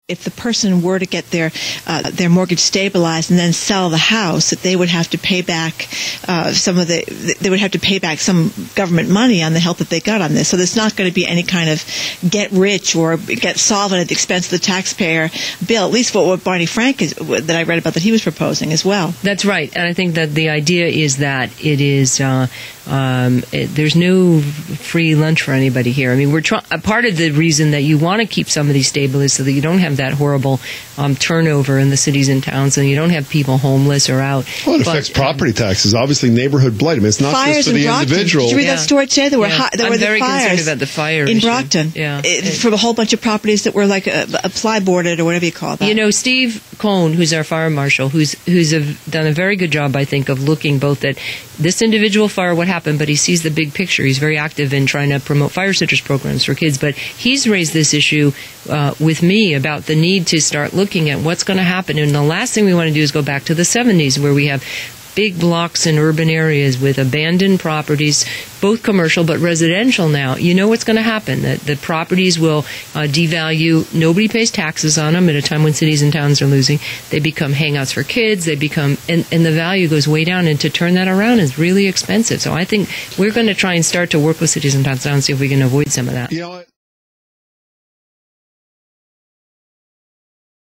If the person were to get their mortgage stabilized and then sell the house, that they would have to pay back some government money on the help that they got on this. So there's not going to be any kind of get rich or get solvent at the expense of the taxpayer bill. At least what Barney Frank that I read about that he was proposing as well. That's right, and I think that the idea is that it is. There's no free lunch for anybody here. I mean, part of the reason that you want to keep some of these stable is so that you don't have that horrible turnover in the cities and towns, and you don't have people homeless or out. Well, it affects property taxes, obviously neighborhood blight. I mean, it's not just for the individual. Did you read that story today? There were I'm very concerned about the fire in issue. Brockton. From a whole bunch of properties that were like a plyboarded or whatever you call that. You know, Steve Cohn, who's our fire marshal, who's done a very good job, I think, of looking both at this individual fire, what happened, but he sees the big picture. He's very active in trying to promote fire citrus programs for kids, but he's raised this issue with me about the need to start looking at what's going to happen. And the last thing we want to do is go back to the 70s, where we have big blocks in urban areas with abandoned properties, both commercial but residential now. You know what's going to happen. The properties will devalue. Nobody pays taxes on them at a time when cities and towns are losing. They become hangouts for kids. They become, and the value goes way down, and to turn that around is really expensive. So I think we're going to try and start to work with cities and towns and see if we can avoid some of that.